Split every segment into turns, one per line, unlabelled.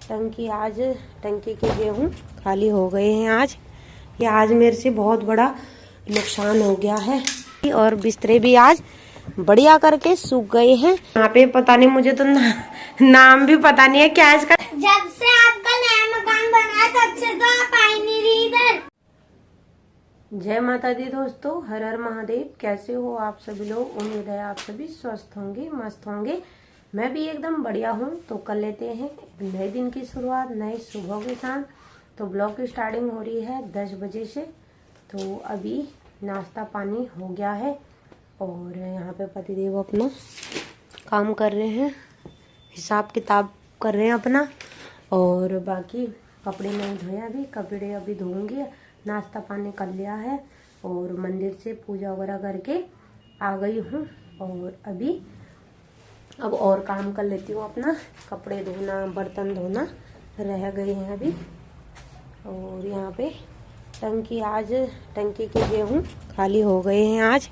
टंकी के गेहूँ खाली हो गए हैं आज। ये आज मेरे से बहुत बड़ा नुकसान हो गया है और बिस्तरे भी आज बढ़िया करके सूख गए हैं। यहाँ पे पता नहीं, मुझे तो नाम भी पता नहीं है क्या है इसका।
जब से आपका नया मकान बना तब से तो आप आई नहीं रही इधर।
जय माता दी दोस्तों, हर हर महादेव। कैसे हो आप सभी लोग? उम्मीद है आप सभी स्वस्थ होंगे, मस्त होंगे। मैं भी एकदम बढ़िया हूँ। तो कर लेते हैं नए दिन की शुरुआत, नए सुबह के साथ। तो ब्लॉग की स्टार्टिंग हो रही है 10 बजे से। तो अभी नाश्ता पानी हो गया है और यहाँ पे पतिदेव अपना काम कर रहे हैं, हिसाब किताब कर रहे हैं अपना। और बाकी कपड़े नहीं धोए, अभी कपड़े अभी धोऊंगी। नाश्ता पानी कर लिया है और मंदिर से पूजा वगैरह करके आ गई हूँ। और अभी अब और काम कर लेती हूँ अपना। कपड़े धोना, बर्तन धोना रह गए हैं अभी। और यहाँ पे टंकी के गेहूँ खाली हो गए हैं आज।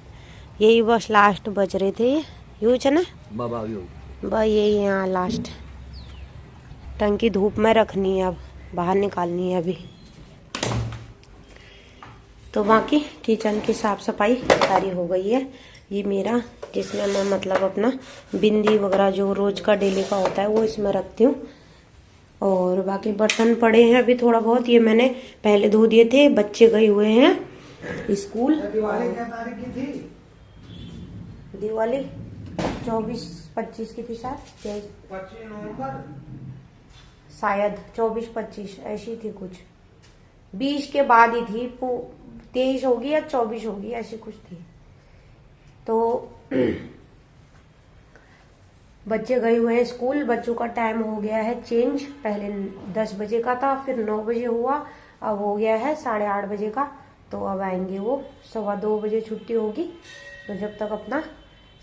यही बस लास्ट बच रहे थे, यूज है ना बस यही यहाँ लास्ट। टंकी धूप में रखनी है, अब बाहर निकालनी है अभी। तो बाकी किचन की साफ सफाई सारी हो गई है। ये मेरा, जिसमें मैं मतलब अपना बिंदी वगैरह जो रोज का डेली का होता है वो इसमें रखती हूँ। और बाकी बर्तन पड़े हैं अभी थोड़ा बहुत, ये मैंने पहले धो दिए थे। बच्चे गए हुए हैं स्कूल।
दिवाली क्या तारीख की थी?
दिवाली 24-25 की थी शायद,
25 नवंबर
शायद 24-25 ऐसी थी कुछ। 20 के बाद ही थी, 23 होगी या 24 होगी, ऐसी कुछ थी। तो बच्चे गए हुए हैं स्कूल। बच्चों का टाइम हो गया है चेंज। पहले 10 बजे का था, फिर 9 बजे हुआ, अब हो गया है 8:30 बजे का। तो अब आएंगे वो 2:15 बजे छुट्टी होगी। तो जब तक अपना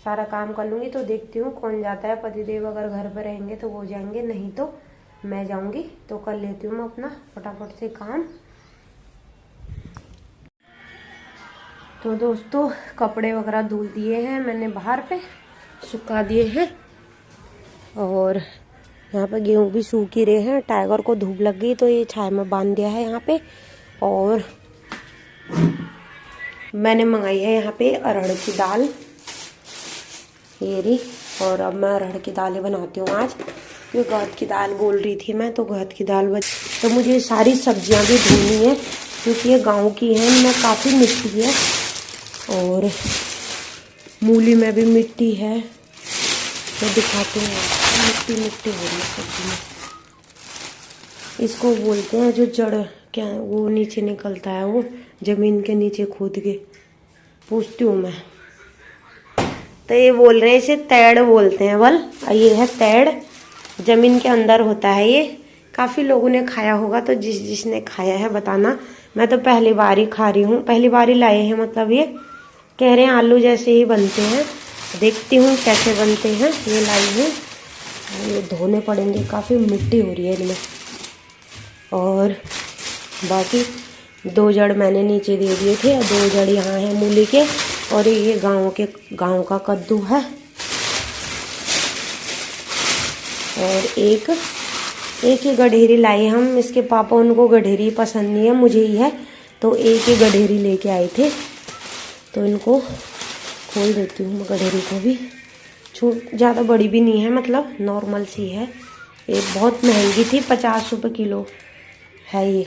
सारा काम कर लूंगी। तो देखती हूँ कौन जाता है। पतिदेव अगर घर पर रहेंगे तो वो जाएंगे, नहीं तो मैं जाऊंगी। तो कर लेती हूँ मैं अपना फटाफट से काम। तो दोस्तों कपड़े वगैरह धुल दिए हैं मैंने, बाहर पे सुखा दिए हैं। और यहाँ पे गेहूँ भी सूख ही रहे हैं। टाइगर को धूप लग गई तो ये छाया में बांध दिया है यहाँ पे। और मैंने मंगाई है यहाँ पे अरहर की दाल, ये रही। और अब मैं अरहर की दाल बनाती हूँ आज। ये घात की दाल बोल रही थी मैं, तो घात की दाल बच। तो मुझे सारी सब्जियां भी धोनी है क्योंकि ये गांव की है, इनमें काफ़ी मिट्टी है। और मूली में भी मिट्टी है, तो दिखाते हैं। मिट्टी हो रही है सब्जी में। इसको बोलते हैं जो जड़ क्या वो नीचे निकलता है, वो जमीन के नीचे खोद के। पूछती हूँ मैं, तो ये बोल रहे हैं इसे तैड़ बोलते हैं बल। ये है तैड़, जमीन के अंदर होता है ये। काफ़ी लोगों ने खाया होगा, तो जिसने खाया है बताना। मैं तो पहली बार ही खा रही हूँ, पहली बार ही लाए हैं। मतलब ये कह रहे हैं आलू जैसे ही बनते हैं। देखती हूँ कैसे बनते हैं। ये लाई हूँ, ये धोने पड़ेंगे, काफ़ी मिट्टी हो रही है इनमें। और बाकी 2 जड़ मैंने नीचे दे दिए थे, 2 जड़ यहाँ है मूली के। और ये गांव का कद्दू है। और एक ही गडेरी लाई हम। इसके पापा, उनको गडेरी पसंद नहीं है, मुझे ही है। तो एक ही गडेरी लेके आए थे। तो इनको खोल देती हूँ मैं, गडेरी को भी। ज़्यादा बड़ी भी नहीं है, मतलब नॉर्मल सी है। ये बहुत महंगी थी, 50 रुपये किलो है ये।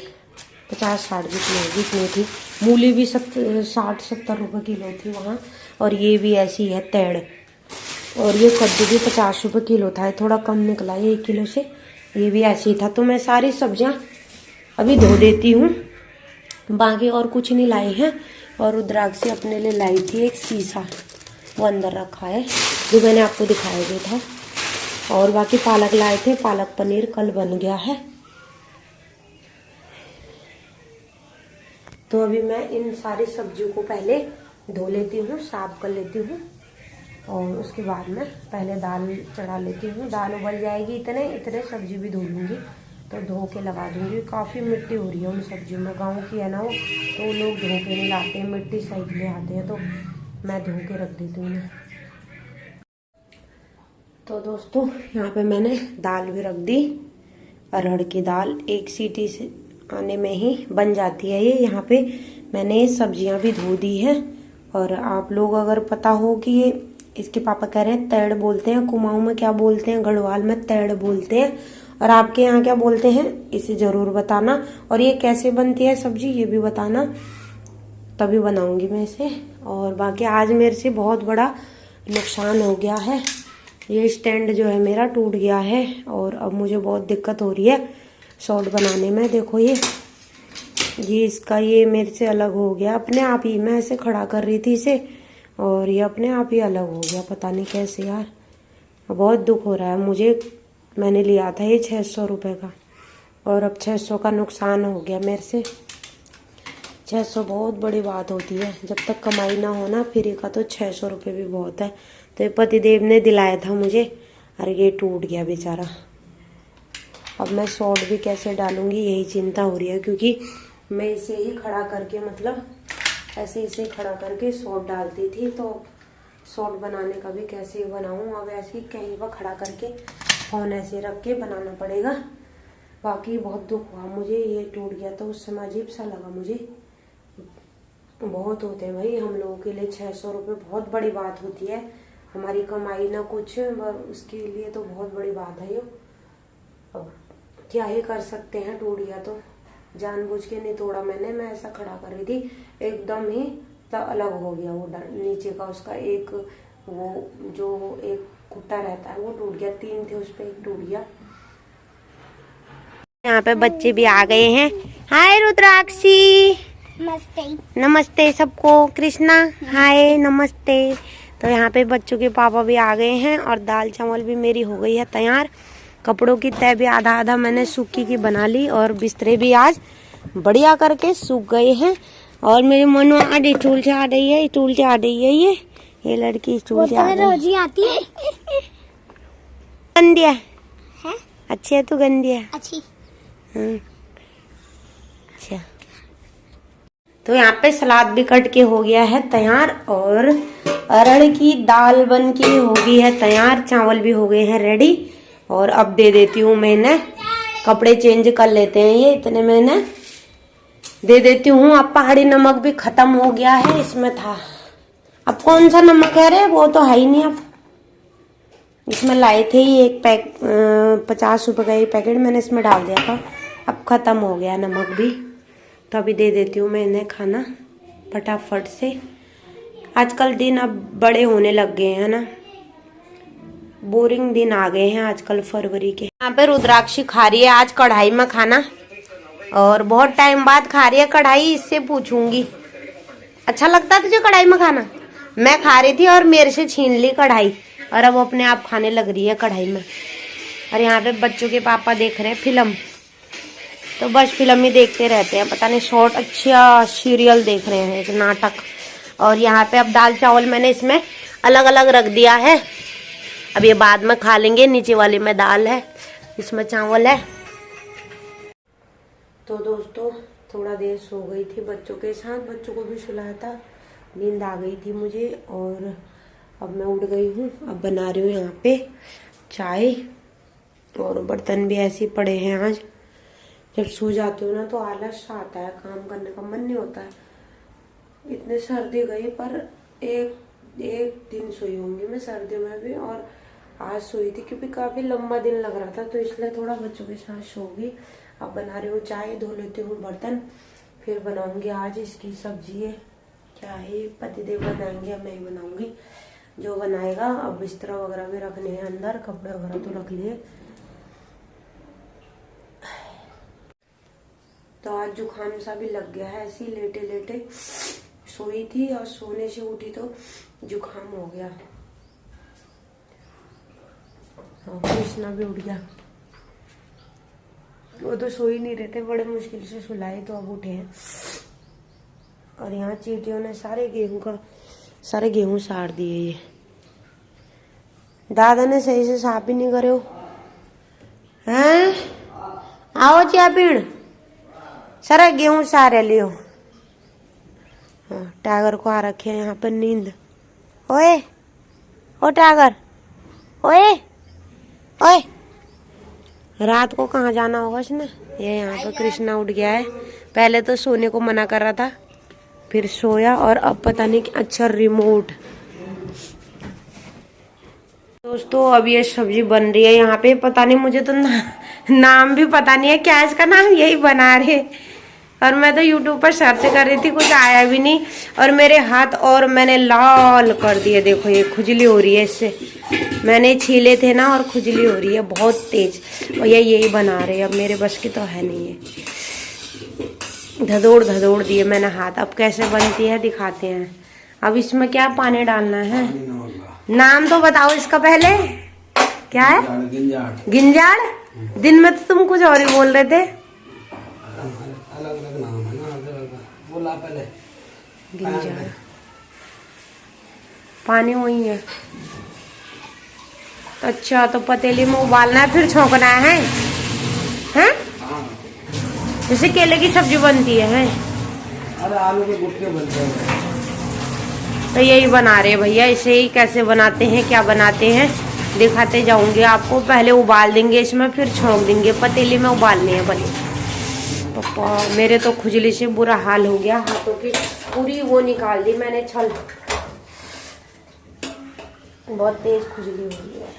50-60 भी महंगी इतनी थी। मूली भी 60-70 रुपये किलो थी वहाँ। और ये भी ऐसी है तैड़। और ये कद्दू भी 50 रुपये किलो था, थोड़ा कम निकला है 1 किलो से। ये भी ऐसे ही था। तो मैं सारी सब्जियां अभी धो देती हूँ। बाकी और कुछ नहीं लाई है। और रुद्राक्ष अपने लिए लाई थी एक शीशा, वो अंदर रखा है, जो मैंने आपको दिखाया भी था। और बाकी पालक लाए थे, पालक पनीर कल बन गया है। तो अभी मैं इन सारी सब्जियों को पहले धो लेती हूँ, साफ कर लेती हूँ। और उसके बाद में पहले दाल चढ़ा लेती हूँ। दाल उबल जाएगी, इतने सब्जी भी धो लूँगी। तो धो के लगा दूँगी। काफ़ी मिट्टी हो रही है उन सब्जियों में। गाँव की है ना वो, तो लोग धो के नहीं लाते हैं, मिट्टी सही ले आते हैं। तो मैं धो के रख देती हूँ। तो दोस्तों यहाँ पे मैंने दाल भी रख दी अरहर की दाल। एक सीटी से आने में ही बन जाती है ये। यहाँ पे मैंने सब्जियां भी धो दी है। और आप लोग अगर पता हो कि ये, इसके पापा कह रहे हैं तैड़ बोलते हैं, कुमाऊं में क्या बोलते हैं, गढ़वाल में तैड़ बोलते हैं, और आपके यहाँ क्या बोलते हैं इसे जरूर बताना। और ये कैसे बनती है सब्जी ये भी बताना, तभी बनाऊंगी मैं इसे। और बाकी आज मेरे से बहुत बड़ा नुकसान हो गया है। ये स्टैंड जो है मेरा टूट गया है और अब मुझे बहुत दिक्कत हो रही है शॉर्ट बनाने में। देखो ये इसका ये मेरे से अलग हो गया अपने आप ही। मैं ऐसे खड़ा कर रही थी इसे और ये अपने आप ही अलग हो गया, पता नहीं कैसे यार। बहुत दुख हो रहा है मुझे। मैंने लिया था ये 600 रुपये का और अब 600 का नुकसान हो गया मेरे से। 600 बहुत बड़ी बात होती है, जब तक कमाई ना हो ना फ्री का, तो 600 रुपये भी बहुत है। तो ये पतिदेव ने दिलाया था मुझे, अरे ये टूट गया बेचारा। अब मैं शॉर्ट भी कैसे डालूंगी यही चिंता हो रही है, क्योंकि मैं इसे ही खड़ा करके, मतलब ऐसे इसे खड़ा करके शॉर्ट डालती थी। तो शॉर्ट बनाने का भी कैसे बनाऊं, अब ऐसे ही कहीं पर खड़ा करके फोन ऐसे रख के बनाना पड़ेगा। बाकी बहुत दुख हुआ मुझे, ये टूट गया तो उस समय अजीब सा लगा मुझे। बहुत होते हैं भाई हम लोगों के लिए 600 रुपये बहुत बड़ी बात होती है। हमारी कमाई ना कुछ, उसके लिए तो बहुत बड़ी बात है ये। अब क्या ही कर सकते हैं, टूट गया तो। जानबूझ के नहीं तोड़ा मैंने, मैं ऐसा खड़ा कर रही थी, एकदम ही अलग हो गया वो नीचे का उसका एक, वो जो एक कुट्टा रहता है वो टूट गया। 3 थे उस पे एक टूट गया। यहाँ पे बच्चे भी आ गए हैं। हाय रुद्राक्षी,
नमस्ते।
नमस्ते सबको। कृष्णा हाय, नमस्ते। तो यहाँ पे बच्चों के पापा भी आ गए हैं और दाल चावल भी मेरी हो गई है तैयार। कपड़ों की तह भी आधा आधा मैंने सूखी की बना ली और बिस्तरे भी आज बढ़िया करके सूख गए हैं। और मेरी मनु आज स्टूल से आ रही है, स्टूल से आ रही है ये लड़की स्टूल से आ रही है।
रोज ही आती है।
गंदी है, अच्छी है तू, गंदी है
अच्छी।
अच्छा। तो यहाँ पे सलाद भी कट के हो गया है तैयार और अरहर की दाल बन के हो गई है तैयार। चावल भी हो गए हैं रेडी। और अब दे देती हूँ मैं इन्हें, कपड़े चेंज कर लेते हैं ये इतने में, इन्हें दे देती हूँ। अब पहाड़ी नमक भी खत्म हो गया है, इसमें था। अब कौन सा नमक कह रहे हैं, वो तो है ही नहीं। अब इसमें लाए थे ही एक 50 रुपए का ये पैकेट, मैंने इसमें डाल दिया था। अब खत्म हो गया नमक भी, तो अभी दे देती हूँ मैं इन्हें खाना फटाफट से। आजकल दिन अब बड़े होने लग गए हैं ना, बोरिंग दिन आ गए हैं आजकल फरवरी के। यहाँ पे रुद्राक्षी खा रही है आज कढ़ाई में खाना, और बहुत टाइम बाद खा रही है कढ़ाई। इससे पूछूंगी अच्छा लगता है तुझे कढ़ाई में खाना? मैं खा रही थी और मेरे से छीन ली कढ़ाई, और अब अपने आप खाने लग रही है कढ़ाई में। और यहाँ पे बच्चों के पापा देख रहे हैं फिल्म, तो बस फिल्म ही देखते रहते हैं, पता नहीं शॉर्ट अच्छा सीरियल देख रहे हैं, एक नाटक। और यहाँ पे अब दाल चावल मैंने इसमें अलग अलग रख दिया है, अब ये बाद में खा लेंगे। नीचे वाली में दाल है, इसमें चावल है। तो दोस्तों थोड़ा देर सो गई थी बच्चों के साथ, बच्चों को भी सुलाया था, नींद आ गई थी मुझे। और अब मैं उठ गई हूँ, अब बना रही हूँ यहाँ पे चाय, और बर्तन भी ऐसे ही पड़े हैं आज। जब सो जाती हूँ ना तो आलस आता है, काम करने का मन नहीं होता है। इतने सर्दी गई पर एक दिन सोई होंगी मैं सर्दियों में भी, और आज सोई थी क्योंकि काफी लंबा दिन लग रहा था, तो इसलिए थोड़ा बच्चों के साथ सो गई। अब बना रही हूँ चाय, धो लेती हूँ बर्तन, फिर बनाऊंगी आज इसकी सब्जी है। क्या है, पतिदेव बनाएंगे या मैं ही बनाऊंगी, जो बनाएगा। अब बिस्तरा वगैरह भी रखने हैं अंदर, कपड़े वगैरह तो रख लिए। तो आज जुकाम सा भी लग गया है, ऐसे ही लेटे लेटे सोई थी और सोने से उठी तो जुकाम हो गया। कृष्णा भी उठ गया, वो तो सो ही नहीं रहे थे, बड़े मुश्किल से सुलाए तो अब उठे हैं। और यहाँ चींटियों ने सारे गेहूं साड़ दिए। ये दादा ने सही से साफ ही नहीं करे हो हैं। आओ चिया पीड़, सारा गेहूं सारे लियो। हाँ, टाइगर को आ रखे हैं यहाँ पर नींद। ओए ओ टाइगर, ओए ओए रात को कहाँ जाना होगा इसने। ये यहाँ पे कृष्णा उठ गया है। पहले तो सोने को मना कर रहा था, फिर सोया, और अब पता नहीं। अच्छा रिमोट। दोस्तों अब ये सब्जी बन रही है यहाँ पे। पता नहीं, मुझे तो नाम भी पता नहीं है क्या है इसका नाम। यही बना रहे, और मैं तो यूट्यूब पर सर्च कर रही थी, कुछ आया भी नहीं। और मेरे हाथ और मैंने लाल कर दिए। देखो ये खुजली हो रही है इससे। मैंने छीले थे ना, और खुजली हो रही है बहुत तेज। और ये यही बना रहे हैं। अब मेरे बस की तो है नहीं है। धदोड़ धदोड़ दिए मैंने हाथ। अब कैसे बनती है दिखाते हैं। अब इसमें क्या पानी डालना है? नाम तो बताओ इसका पहले। क्या है? गिंजाड़। दिन में तो तुम कुछ और ही बोल रहे थे।
अलग अलग नाम है ना, बोला पहले।
गिंजाड़। पानी वही है। अच्छा, तो पतीली में उबालना है, फिर छोंकना है, हैं? जैसे केले की सब्जी बनती है।
अरे आलू के गुटके बनते हैं।
तो यही बना रहे भैया। इसे ही कैसे बनाते हैं, क्या बनाते हैं दिखाते जाऊंगी आपको। पहले उबाल देंगे इसमें, फिर छोंक देंगे। पतीली में उबालने है बने। पापा मेरे तो खुजली से बुरा हाल हो गया। हाथों की पूरी वो निकाल दी मैंने, छल। बहुत तेज खुजली हो रही है।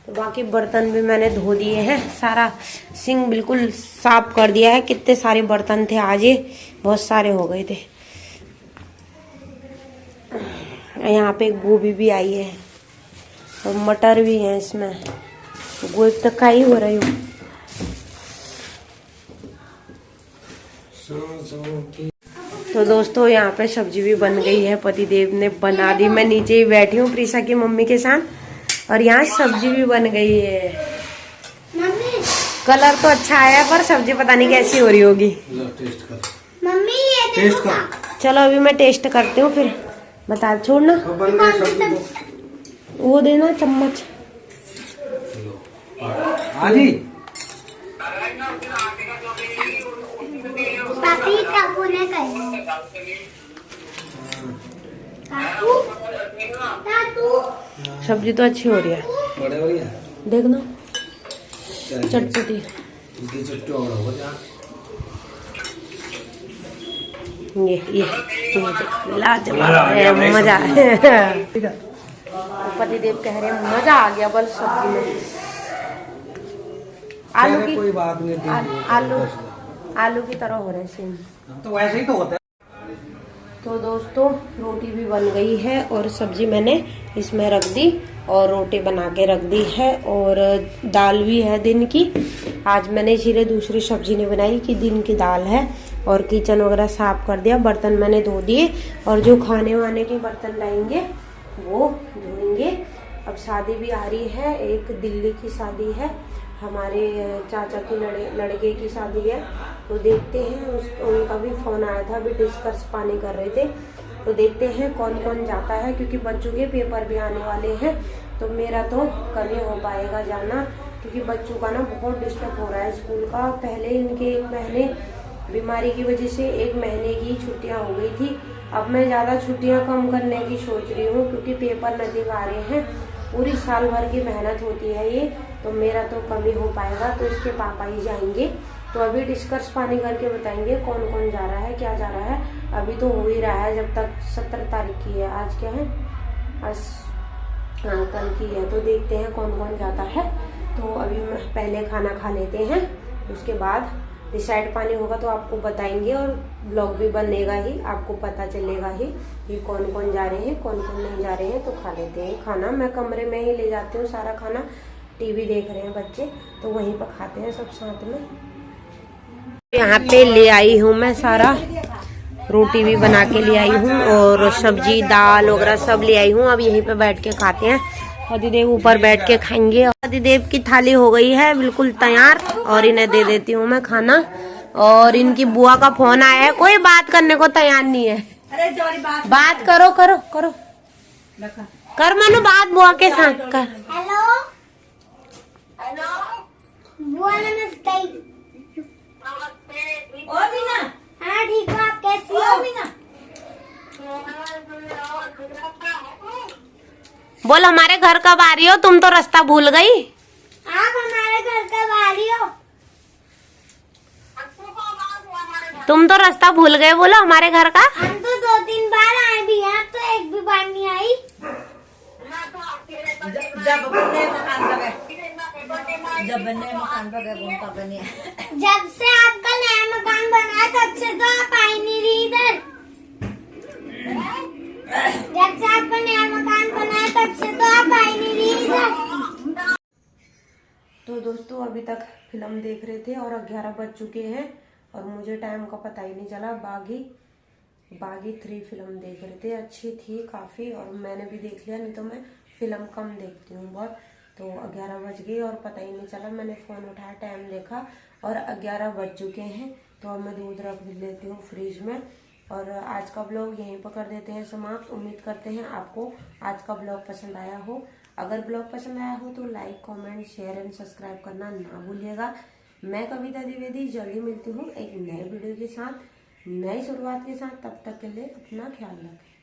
तो बाकी बर्तन भी मैंने धो दिए हैं। सारा सिंक बिल्कुल साफ कर दिया है। कितने सारे बर्तन थे आज, ये बहुत सारे हो गए थे। यहाँ पे गोभी भी आई है, और मटर भी है इसमें। गोभी तक का ही हो रही हूँ। तो दोस्तों यहाँ पे सब्जी भी बन गई है। पतिदेव ने बना दी। मैं नीचे ही बैठी हूँ प्रीसा की मम्मी के साथ, और यहाँ सब्जी भी बन गई है। कलर तो अच्छा आया, पर सब्जी पता नहीं कैसी हो रही होगी।
टेस्ट कर
मम्मी, ये
टेस्ट कर।
चलो अभी मैं टेस्ट करती हूँ, फिर बता। छोड़ना, वो देना चम्मच।
आजी
पापी काकू ने कही। काकू
सब्जी तो अच्छी हो रही है।
बड़े बढ़िया
देखना चटपटी। ये लाजवाब है, मजा है। पतिदेव कह रहे हैं मजा आ गया बल सब्जी में। आलू की
कोई बात नहीं।
आलू की तरह हो रहे सेम।
तो वैसे ही तो होता है।
तो दोस्तों रोटी भी बन गई है, और सब्जी मैंने इसमें रख दी, और रोटी बना के रख दी है, और दाल भी है दिन की। आज मैंने इसीलिए दूसरी सब्जी नहीं बनाई कि दिन की दाल है। और किचन वगैरह साफ कर दिया, बर्तन मैंने धो दिए, और जो खाने वाने के बर्तन लाएंगे वो धोएंगे। अब शादी भी आ रही है, एक दिल्ली की शादी है, हमारे चाचा के लड़के की शादी है। तो देखते हैं, उनका भी फोन आया था, अभी डिस्कस पानी कर रहे थे। तो देखते हैं कौन कौन जाता है, क्योंकि बच्चों के पेपर भी आने वाले हैं। तो मेरा तो कम ही हो पाएगा जाना, क्योंकि बच्चों का ना बहुत डिस्टर्ब हो रहा है स्कूल का। पहले इनके 1 महीने बीमारी की वजह से 1 महीने की छुट्टियां हो गई थी। अब मैं ज़्यादा छुट्टियां कम करने की सोच रही हूँ, क्योंकि पेपर नज़दीक आ रहे हैं। पूरी साल भर की मेहनत होती है ये, तो मेरा तो कम ही हो पाएगा। तो इसके पापा ही जाएंगे। तो अभी डिस्कस पानी करके बताएंगे कौन कौन जा रहा है, क्या जा रहा है। अभी तो हो ही रहा है, जब तक 17 तारीख की है। आज क्या है? आज कल की है। तो देखते हैं कौन कौन जाता है। तो अभी पहले खाना खा लेते हैं, उसके बाद डिसाइड पानी होगा तो आपको बताएंगे, और ब्लॉग भी बनेगा ही, आपको पता चलेगा ही कि कौन कौन जा रहे हैं, कौन कौन नहीं जा रहे हैं। तो खा लेते हैं खाना। मैं कमरे में ही ले जाती हूँ सारा खाना। टीवी देख रहे हैं बच्चे, तो वहीं पर खाते हैं सब साथ में। यहाँ पे ले आई हूँ मैं सारा, रोटी भी बना के ले आई हूँ, और सब्जी दाल वगैरह सब ले आई हूँ। अब यहीं पे बैठ के खाते हैं। पतिदेव ऊपर बैठ के खाएंगे। पतिदेव की थाली हो गई है बिल्कुल तैयार, और इन्हें दे देती हूँ मैं खाना। और इनकी बुआ का फोन आया है, कोई बात करने को तैयार नहीं है।
अरे
बात करो करो करो, कर मनु बात बुआ के साथ कर।
हेलो हेलो, बुआ नमस्ते।
ओ मीना,
हाँ ठीक हो, आप कैसी हो?
ओ मीना,
बोल हमारे घर कब आ रही हो? तुम तो रास्ता भूल गई।
आप हमारे घर कब आ रही हो?
तुम तो रास्ता भूल गए, बोलो हमारे घर का।
हम तो 2-3 बार आए भी हैं, तो एक भी बार नहीं आई। जब से आपका नया मकान बना तब से तो आप आई नहीं रही इधर। जब से आपका नया मकान बना तब से तो आप आई नहीं रही इधर।
तो दोस्तों अभी तक फिल्म देख रहे थे और 11 बज चुके हैं और मुझे टाइम का पता ही नहीं चला। बागी 3 फिल्म देख रहे थे, अच्छी थी काफ़ी और मैंने भी देख लिया, नहीं तो मैं फिल्म कम देखती हूँ बहुत। तो 11 बज गए और पता ही नहीं चला। मैंने फ़ोन उठाया, टाइम देखा और 11 बज चुके हैं। तो अब मैं दूध रख लेती हूँ फ्रिज में और आज का ब्लॉग यहीं पर कर देते हैं समाप्त। उम्मीद करते हैं आपको आज का ब्लॉग पसंद आया हो। अगर ब्लॉग पसंद आया हो तो like, comment, share and subscribe करना ना भूलिएगा। मैं कविता द्विवेदी जल्दी मिलती हूँ एक नए वीडियो के साथ, नई शुरुआत के साथ। तब तक के लिए अपना ख्याल रखें।